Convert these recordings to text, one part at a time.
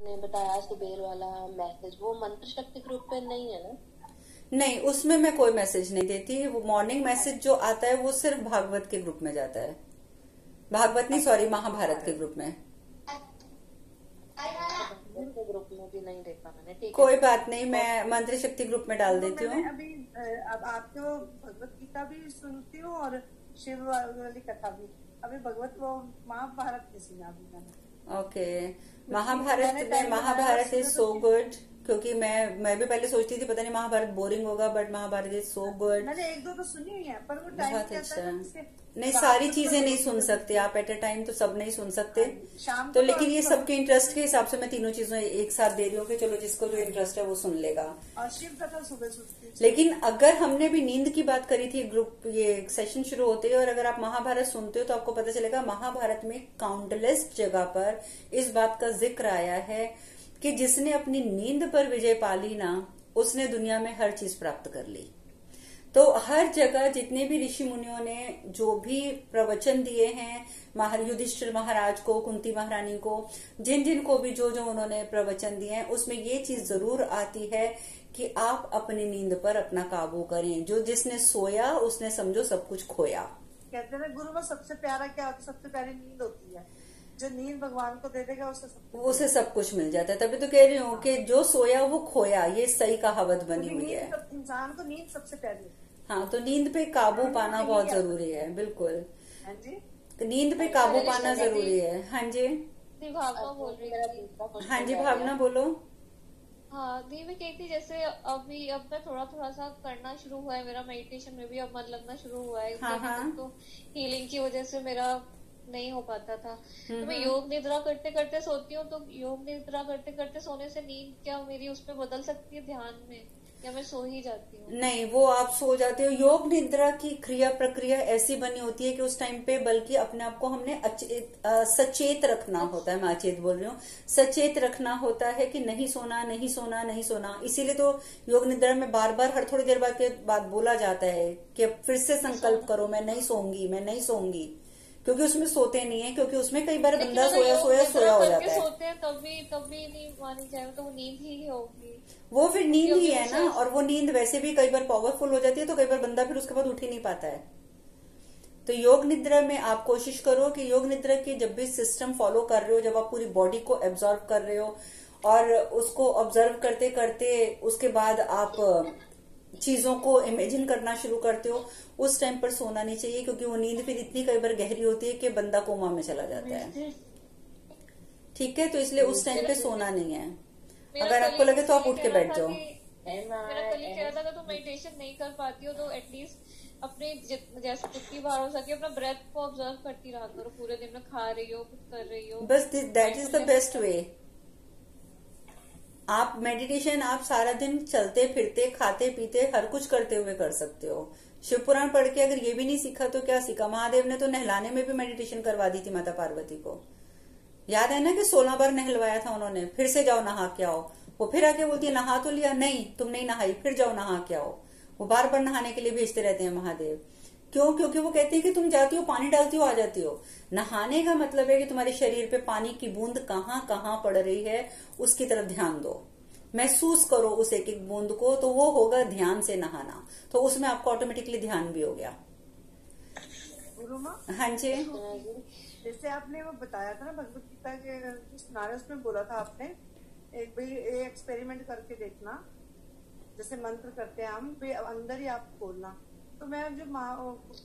आपने बताया सुबेर वाला मैसेज, वो मंत्र शक्ति ग्रुप पे नहीं है ना? नहीं, उसमें मैं कोई मैसेज नहीं देती। वो मॉर्निंग मैसेज जो आता है वो सिर्फ भागवत के ग्रुप में जाता है। भागवत नहीं, सॉरी, महाभारत के ग्रुप में। ग्रुप में भी नहीं देखा मैंने, ठीक है। कोई बात नहीं, मैं मंत्र शक्ति ग्रुप में डाल देती हूँ। अभी अब आपको भगवत गीता भी सुनती हूँ और शिव वाली कथा भी। अभी भगवत वो महाभारत की सुना अभी मैंने। Okay, Mahabharat is so good, क्योंकि मैं भी पहले सोचती थी पता नहीं महाभारत बोरिंग होगा, but Mahabharat is so good. मैंने एक दो तो सुनी हुई है, पर वो टाइम बहुत अच्छा। नहीं, रात सारी को चीजें तो नहीं सुन सकते आप एट अ टाइम, तो सब नहीं सुन सकते। शाम तो को लेकिन ये तो सबके इंटरेस्ट के हिसाब से मैं तीनों चीजें एक साथ दे रही हूँ कि चलो जिसको जो इंटरेस्ट है वो सुन लेगा। और शिव कथा सुबह सुनती हूँ। लेकिन अगर हमने भी नींद की बात करी थी, ग्रुप ये सेशन शुरू होते ही, और अगर आप महाभारत सुनते हो तो आपको पता चलेगा महाभारत में काउंटलेस जगह पर इस बात का जिक्र आया है कि जिसने अपनी नींद पर विजय पा ली ना, उसने दुनिया में हर चीज प्राप्त कर ली। तो हर जगह जितने भी ऋषि मुनियों ने जो भी प्रवचन दिए हैं, युधिष्ठिर महाराज को, कुंती महारानी को, जिन जिन को भी जो जो उन्होंने प्रवचन दिए हैं, उसमें ये चीज जरूर आती है कि आप अपनी नींद पर अपना काबू करें। जो जिसने सोया उसने समझो सब कुछ खोया। कहते हैं गुरु में सबसे प्यारा क्या होता है? सबसे प्यारी नींद होती है। जो नींद भगवान को दे देगा उसे सब कुछ मिल जाता है। तभी तो कह रही हूँ कि जो सोया वो खोया, ये सही कहावत बनी हुई है। इंसान को नींद सबसे प्यारी है। हाँ, तो नींद पे काबू पाना बहुत जरूरी है। बिल्कुल, हाँ जी, नींद पे काबू पाना जरूरी है। हाँ जी, भावना बोल रही थी। हाँ जी, भावना बोलो। हाँ दी, मैं कहती जैसे अभी अब मैं थोड़ा थोड़ा सा करना शुरू हुआ है, मेरा मेडिटेशन में भी अब मन लगना शुरू हुआ है। हाँ। तो हीलिंग की वजह से मेरा नहीं हो पाता था। तो मैं योग निद्रा करते करते सोती हूँ, तो योग निद्रा करते करते सोने से नींद क्या मेरी उसमें बदल सकती है ध्यान में, या मैं सो ही जाती हूँ? नहीं, वो आप सो जाते हो। योग निद्रा की क्रिया प्रक्रिया ऐसी बनी होती है कि उस टाइम पे बल्कि अपने आप को हमने सचेत रखना होता है। मैं अचेत बोल रही हूँ, सचेत रखना होता है कि नहीं सोना, नहीं सोना, नहीं सोना। इसीलिए तो योग निद्रा में बार बार हर थोड़ी देर बाद बोला जाता है कि फिर से संकल्प करो, मैं नहीं सोऊंगी, मैं नहीं सोऊंगी, क्योंकि उसमें सोते नहीं है। क्योंकि उसमें कई बार बंदा सोया हो जाता है। सोते हैं तब भी नहीं मानी जाए, तो वो नींद ही होगी। वो फिर नींद ही है ना, और वो नींद वैसे भी कई बार पावरफुल हो जाती है, तो कई बार बंदा फिर उसके बाद उठ ही नहीं पाता है। तो योग निद्रा में आप कोशिश करो कि योग निद्रा की जब भी सिस्टम फॉलो कर रहे हो, जब आप पूरी बॉडी को एब्जॉर्व कर रहे हो और उसको ऑब्जर्व करते करते उसके बाद आप चीजों को इमेजिन करना शुरू करते हो, उस टाइम पर सोना नहीं चाहिए। क्योंकि वो नींद फिर इतनी कई बार गहरी होती है कि बंदा कोमा में चला जाता है। ठीक है, तो इसलिए उस टाइम पे सोना नहीं है। अगर आपको लगे तो आप उठ के बैठ जाओ। मेरा कल कह रहा था तो मेडिटेशन नहीं कर पाती हो तो एटलीस्ट अपने जैसे जितनी बार हो सके अपना ब्रेथ को ऑब्जर्व करती रहा करो। पूरे दिन में खा रही हो, कुछ कर रही हो, बस that is the best way. आप मेडिटेशन आप सारा दिन चलते फिरते, खाते पीते, हर कुछ करते हुए कर सकते हो। शिव पुराण पढ़ के अगर ये भी नहीं सीखा तो क्या सीखा? महादेव ने तो नहलाने में भी मेडिटेशन करवा दी थी माता पार्वती को। याद है ना कि 16 बार नहलवाया था उन्होंने। फिर से जाओ नहा के आओ। वो फिर आके बोलती है नहा तो लिया, नहीं तुम नहीं नहाई, फिर जाओ नहा के आओ। वो बार बार नहाने के लिए भेजते रहते हैं महादेव। क्यों? क्योंकि वो कहते हैं कि तुम जाती हो, पानी डालती हो, आ जाती हो। नहाने का मतलब है कि तुम्हारे शरीर पे पानी की बूंद कहाँ कहाँ पड़ रही है, उसकी तरफ ध्यान दो, महसूस करो उस एक एक बूंद को। तो वो होगा ध्यान से नहाना। तो उसमें आपको ऑटोमेटिकली ध्यान भी हो गया। हाँ जी, जैसे आपने वो बताया था ना भगवत गीता के स्नारस में बोला था आपने, एक भाई एक्सपेरिमेंट करके देखना, जैसे मंत्र करते हैं हम भी अंदर ही आप बोलना। तो मैं जो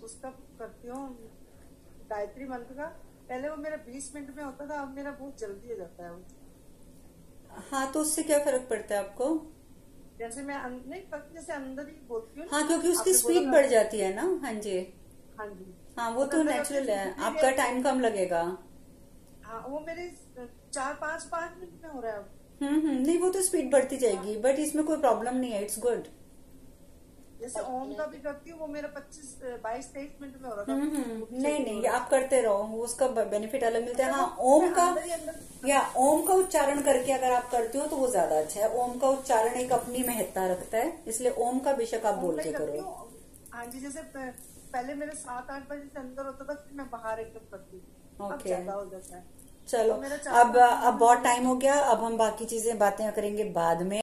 उसका करती हूँ गायत्री मंत्र का, पहले वो मेरा 20 मिनट में होता था, अब मेरा बहुत जल्दी हो जाता है वो। हाँ, तो उससे क्या फर्क पड़ता है आपको? जैसे मैं नहीं जैसे अंदर ही बोलती हूँ। हाँ, क्योंकि उसकी स्पीड बढ़ जाती है ना। हाँ जी, हाँ जी, हाँ, वो तो नेचुरल है, आपका टाइम कम लगेगा। हाँ, वो मेरे 4-5 मिनट में हो रहा है। नहीं, वो तो स्पीड बढ़ती जाएगी, बट इसमें कोई प्रॉब्लम नहीं है, इट्स गुड। जैसे ओम का भी करती हूँ, वो मेरा 22-23 मिनट में हो रहा था। नहीं, आप करते रहो, उसका बेनिफिट अलग मिलता है। हाँ, ओम का उच्चारण करके अगर आप करते हो तो वो ज्यादा अच्छा है। ओम का उच्चारण एक अपनी महत्ता रखता है, इसलिए ओम का बेशक आप बोल के करो। हाँ जी, जैसे पहले मेरे 7-8 बजे से अंदर होता था, फिर मैं बाहर एकदम करती हूँ। अब ज्यादा हो जाता है। चलो तो मेरा अब बहुत टाइम हो गया, अब हम बाकी चीजें बातें करेंगे बाद में।